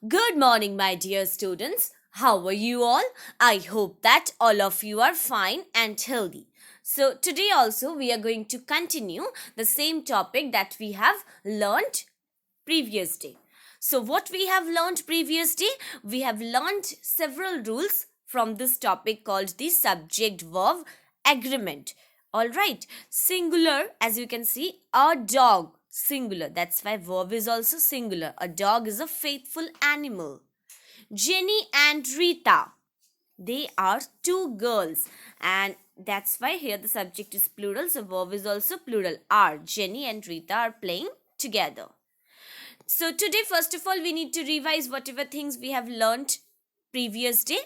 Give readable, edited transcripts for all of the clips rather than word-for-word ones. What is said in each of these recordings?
Good morning, my dear students. How are you all? I hope that all of you are fine and healthy. So, today also we are going to continue the same topic that we have learned previous day. So, what we have learned previous day? We have learned several rules from this topic called the subject verb agreement. All right, singular, as you can see, a dog, singular. That's why verb is also singular. A dog is a faithful animal. Jenny and Rita, they are two girls, and that's why here the subject is plural, so verb is also plural. Are Jenny and Rita are playing together. So today, first of all, we need to revise whatever things we have learned previous day.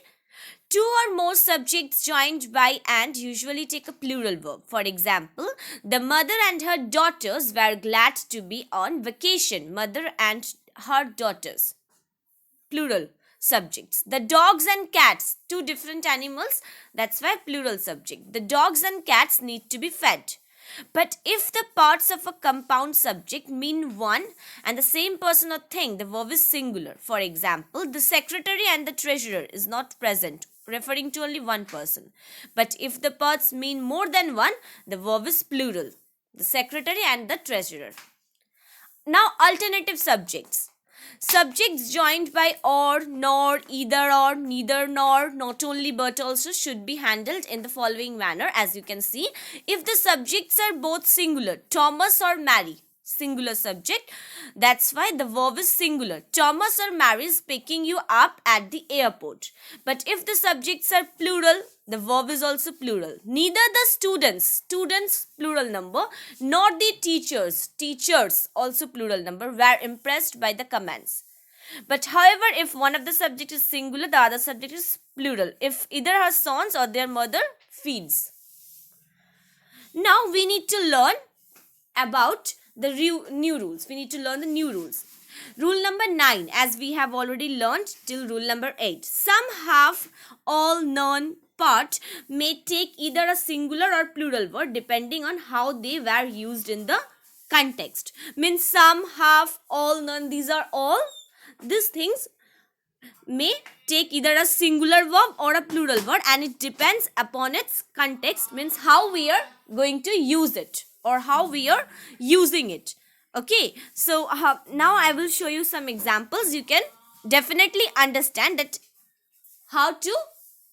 Two or more subjects joined by and usually take a plural verb. For example, the mother and her daughters were glad to be on vacation. Mother and her daughters. Plural subjects. The dogs and cats, two different animals. That's why plural subject. The dogs and cats need to be fed. But if the parts of a compound subject mean one and the same person or thing, the verb is singular. For example, the secretary and the treasurer is not present, referring to only one person. But if the parts mean more than one, the verb is plural. The secretary and the treasurer. Now, alternative subjects. Subjects joined by or, nor, either or, neither nor, not only but also should be handled in the following manner. As you can see, if the subjects are both singular, Thomas or Mary, singular subject, that's why the verb is singular. Thomas or Mary is picking you up at the airport. But if the subjects are plural, the verb is also plural. Neither the students plural number, nor the teachers also plural number, were impressed by the comments. But however, if one of the subject is singular, the other subject is plural. If either her sons or their mother feeds. Now we need to learn about the new rules. We need to learn the new rules. Rule number 9, as we have already learned till rule number 8. Some, half, all, none, part may take either a singular or plural word depending on how they were used in the context. Means some, half, all, none, these are all. These things may take either a singular verb or a plural word, and it depends upon its context, means how we are going to use it or how we are using it. Okay, so now I will show you some examples. You can definitely understand that how to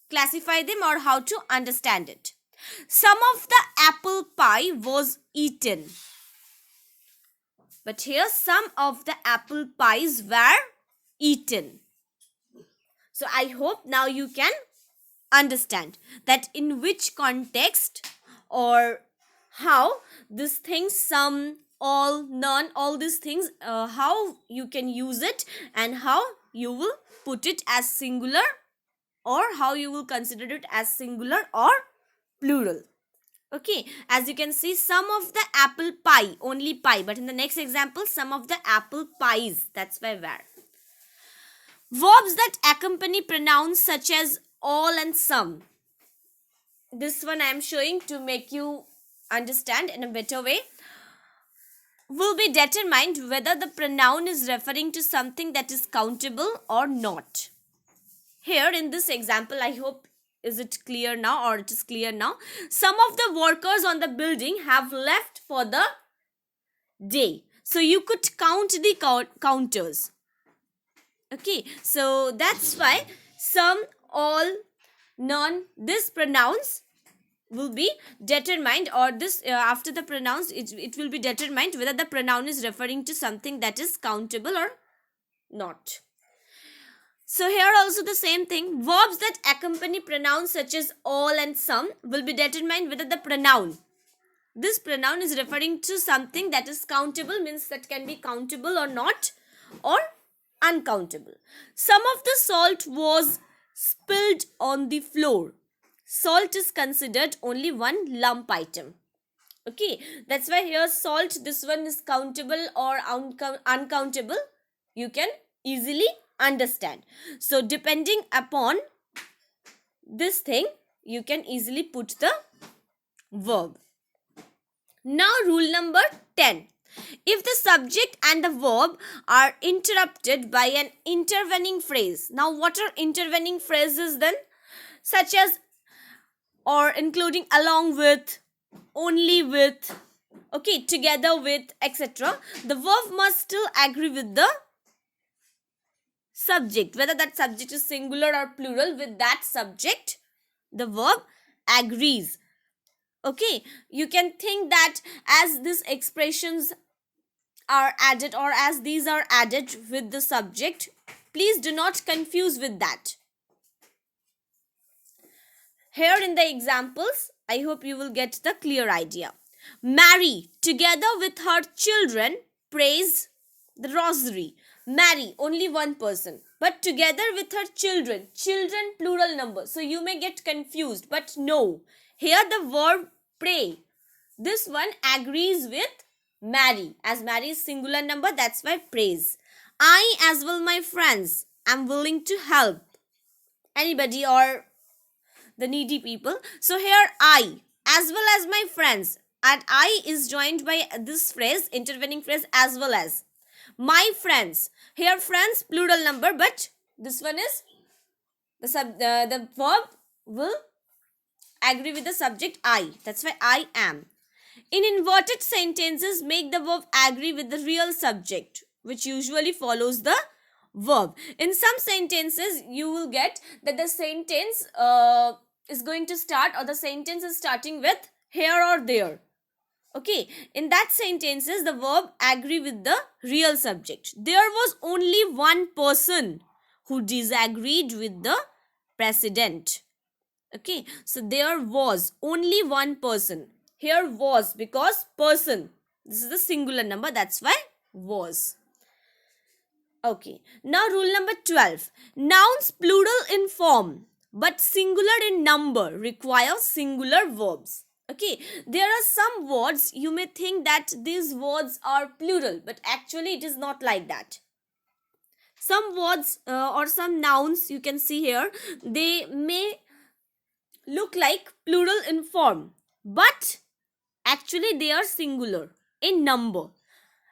classify them or how to understand it. Some of the apple pie was eaten. But here some of the apple pies were eaten. So I hope now you can understand that in which context or how these things, some, all, none, all these things, how you can use it and how you will put it as singular or how you will consider it as singular or plural. Okay, as you can see, some of the apple pie, only pie, but in the next example, some of the apple pies, that's why were. Verbs that accompany pronouns such as all and some. This one I am showing to make you understand in a better way. Will be determined whether the pronoun is referring to something that is countable or not. Here in this example, I hope is it clear now or it is clear now. Some of the workers on the building have left for the day. So you could count the counters. Okay, so that's why some, all, none, this pronouns will be determined, or this after the pronouns it will be determined whether the pronoun is referring to something that is countable or not. So here also the same thing. Verbs that accompany pronouns such as all and some will be determined whether the pronoun, this pronoun is referring to something that is countable, means that can be countable or not, or uncountable. Some of the salt was spilled on the floor. Salt is considered only one lump item. Okay, that's why here salt, this one is countable or uncountable. You can easily understand. So depending upon this thing, you can easily put the verb. Now rule number 10. if the subject and the verb are interrupted by an intervening phrase. Now, what are intervening phrases then? Such as or including along with, only with, okay, together with, etc. The verb must still agree with the subject, whether that subject is singular or plural. With that subject, the verb agrees. Okay, you can think that as these expressions are added or as these are added with the subject, please do not confuse with that. Here in the examples, I hope you will get the clear idea. Mary, together with her children, prays the rosary. Mary, only one person, but together with her children. Children, plural number. So you may get confused, but no. Here the verb pray, this one agrees with Mary. As Mary is singular number, that's why prays. I, as well my friends, am willing to help anybody or the needy people. So here I, as well as my friends, and I is joined by this phrase, intervening phrase, as well as. My friends, here friends plural number, but this one is the verb will agree with the subject I. That's why I am. In inverted sentences, make the verb agree with the real subject, which usually follows the verb. In some sentences, you will get that the sentence is going to start, or the sentence is starting with here or there. Okay, in that sentences, the verb agree with the real subject. There was only one person who disagreed with the president. Okay, so there was only one person. Here was because person. This is the singular number, that's why was. Okay, now rule number 12. Nouns plural in form but singular in number require singular verbs. Okay, there are some words you may think that these words are plural, but actually it is not like that. Some words or some nouns you can see here, they may look like plural in form, but actually they are singular in number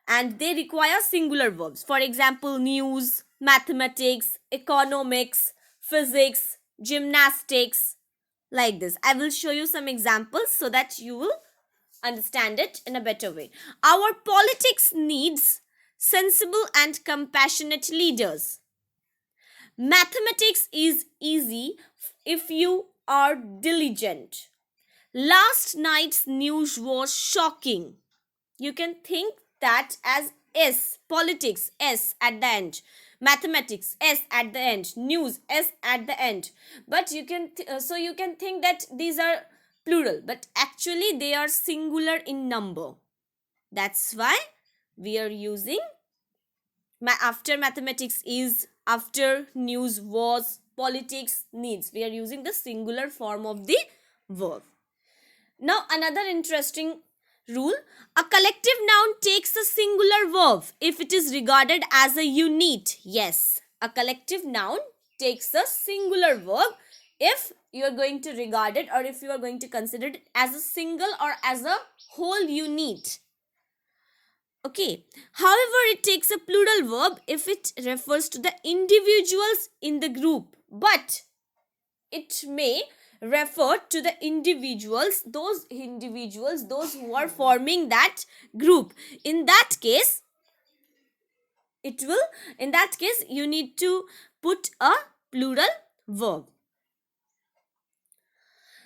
and they require singular verbs. For example, news, mathematics, economics, physics, gymnastics, like this. I will show you some examples so that you will understand it in a better way. Our politics needs sensible and compassionate leaders. Mathematics is easy if you are diligent. Last night's news was shocking. You can think that as S, politics, S at the end, mathematics, S at the end, news, S at the end. But you can so you can think that these are plural, but actually they are singular in number. That's why we are using after mathematics is, after news was, politics needs. We are using the singular form of the verb. Now another interesting rule, a collective noun takes a singular verb if it is regarded as a unit. Yes, a collective noun takes a singular verb if you are going to regard it or if you are going to consider it as a single or as a whole unit. Okay, however, it takes a plural verb if it refers to the individuals in the group, but it may refer to the individuals, those who are forming that group. In that case, you need to put a plural verb.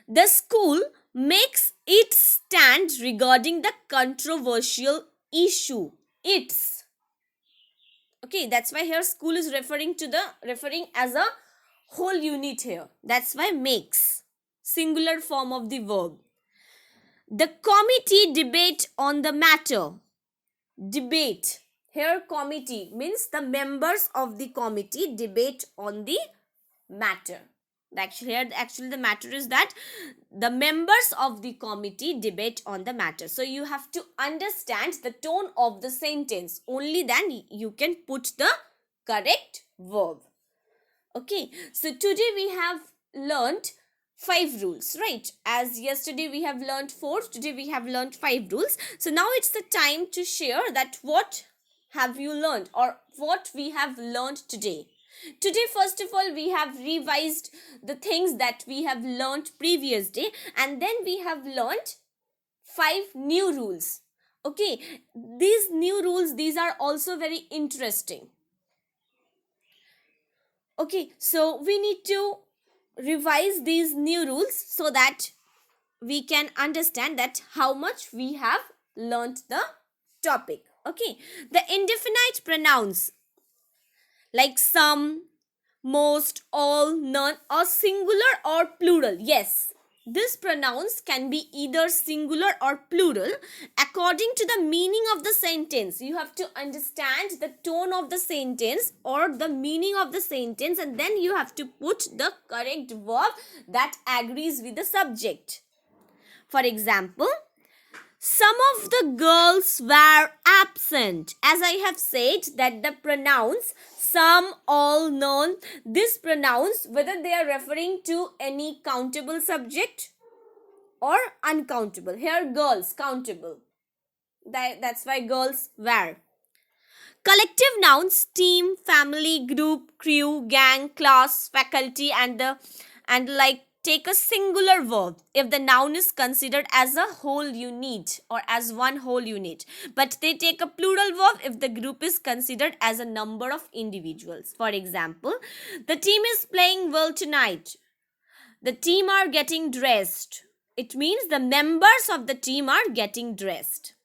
The school makes its stand regarding the controversial issue. It's. Okay, that's why here school is referring as a whole unit here. That's why makes, singular form of the verb. The committee debate on the matter. Debate. Here committee means the members of the committee debate on the matter. Actually the matter is that the members of the committee debate on the matter. So you have to understand the tone of the sentence. Only then you can put the correct verb. Okay, so today we have learnt 5 rules, right? As yesterday we have learned 4, today we have learned 5 rules. So now it's the time to share that what have you learned or what we have learned today. Today, first of all, we have revised the things that we have learned previous day, and then we have learned 5 new rules. Okay, these new rules, these are also very interesting. Okay, so we need to revise these new rules so that we can understand that how much we have learnt the topic. Okay, the indefinite pronouns like some, most, all, none, or singular or plural. Yes, these pronouns can be either singular or plural according to the meaning of the sentence. You have to understand the tone of the sentence or the meaning of the sentence, and then you have to put the correct verb that agrees with the subject. For example, some of the girls were absent. As I have said that the pronouns some, all, none, these pronouns, whether they are referring to any countable subject or uncountable. Here girls, countable. That's why girls were. Collective nouns, team, family, group, crew, gang, class, faculty, and like take a singular verb if the noun is considered as a whole unit or as one whole unit, but they take a plural verb if the group is considered as a number of individuals. For example, the team is playing well tonight. The team are getting dressed. It means the members of the team are getting dressed.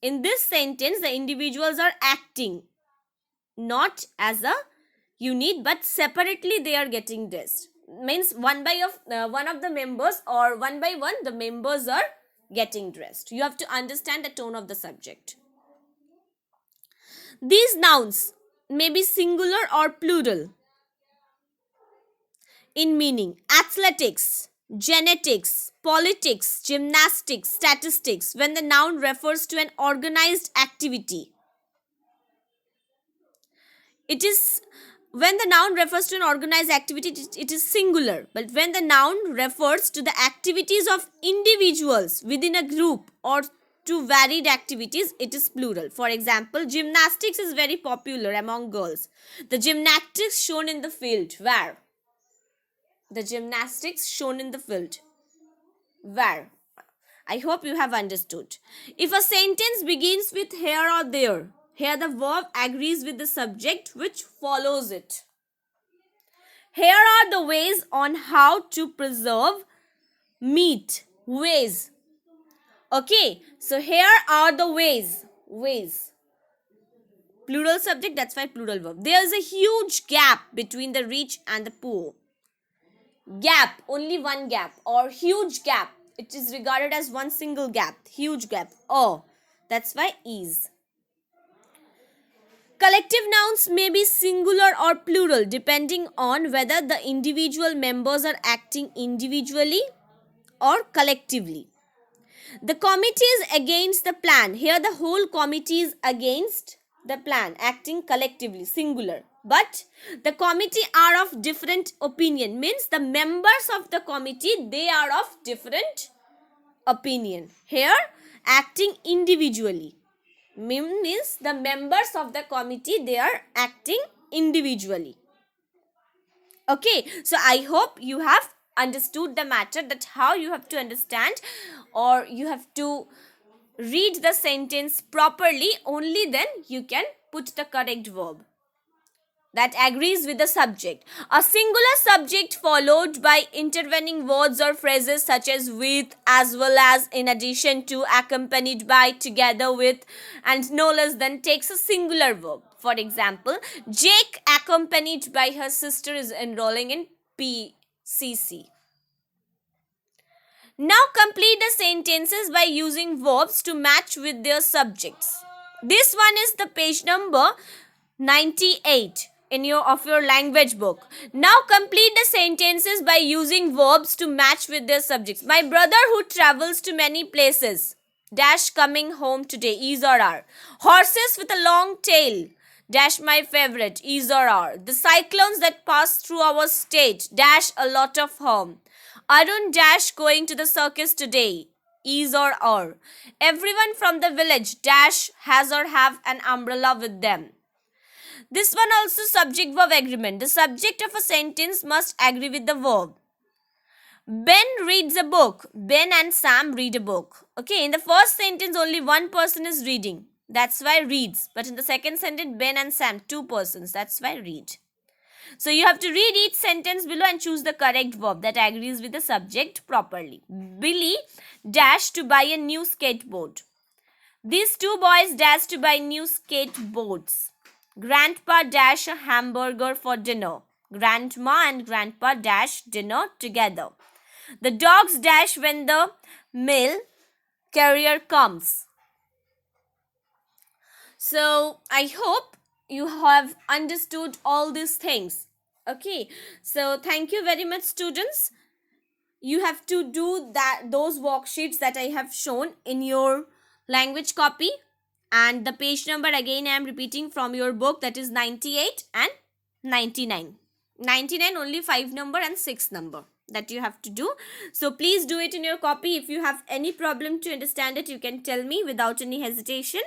In this sentence, the individuals are acting not as a unit but separately they are getting dressed. Means one of the members or one by one the members are getting dressed. You have to understand the tone of the subject. These nouns may be singular or plural in meaning. Athletics, genetics, politics, gymnastics, statistics, when the noun refers to an organized activity. It is when the noun refers to an organized activity, it is singular. But when the noun refers to the activities of individuals within a group or to varied activities, it is plural. For example, gymnastics is very popular among girls. The gymnastics shown in the field. Where? The gymnastics shown in the field. Where? I hope you have understood. If a sentence begins with here or there, here the verb agrees with the subject which follows it. Here are the ways on how to preserve meat. Ways. Okay, so here are the ways. Ways. Plural subject, that's why plural verb. There is a huge gap between the rich and the poor. Gap, only one gap, or huge gap. It is regarded as one single gap. Huge gap. Oh, that's why is. Collective nouns may be singular or plural depending on whether the individual members are acting individually or collectively. The committee is against the plan. Here the whole committee is against the plan, acting collectively, singular. But the committee are of different opinion. Means the members of the committee, they are of different opinion. Here, acting individually. Means the members of the committee, they are acting individually. Okay, so I hope you have understood the matter, that how you have to understand or you have to read the sentence properly. Only then you can put the correct verb that agrees with the subject. A singular subject followed by intervening words or phrases such as with, as well as, in addition to, accompanied by, together with, and no less than takes a singular verb. For example, Jake accompanied by her sister is enrolling in PCC. Now complete the sentences by using verbs to match with their subjects. This one is the page number 98 in your language book. Now complete the sentences by using verbs to match with their subjects. My brother who travels to many places dash coming home today, is or are. Horses with a long tail dash my favorite, is or are. The cyclones that pass through our state dash a lot of harm. Arun dash going to the circus today. Is or are. Everyone from the village dash has or have an umbrella with them. This one also subject verb agreement. The subject of a sentence must agree with the verb. Ben reads a book. Ben and Sam read a book. Okay, in the first sentence, only one person is reading. That's why reads. But in the second sentence, Ben and Sam, two persons. That's why read. So you have to read each sentence below and choose the correct verb that agrees with the subject properly. Billy dashed to buy a new skateboard. These two boys dashed to buy new skateboards. Grandpa dashed a hamburger for dinner. Grandma and grandpa dashed dinner together. The dogs dash when the mail carrier comes. So I hope you have understood all these things. Okay, so thank you very much, students. You have to do those worksheets that I have shown in your language copy, and the page number again I am repeating from your book, that is 98 and 99. 99 only 5 number and 6 number that you have to do. So please do it in your copy. If you have any problem to understand it, you can tell me without any hesitation.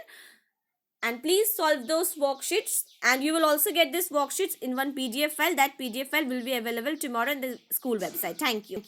And please solve those worksheets, and you will also get this worksheets in one PDF file. That PDF file will be available tomorrow in the school website. Thank you.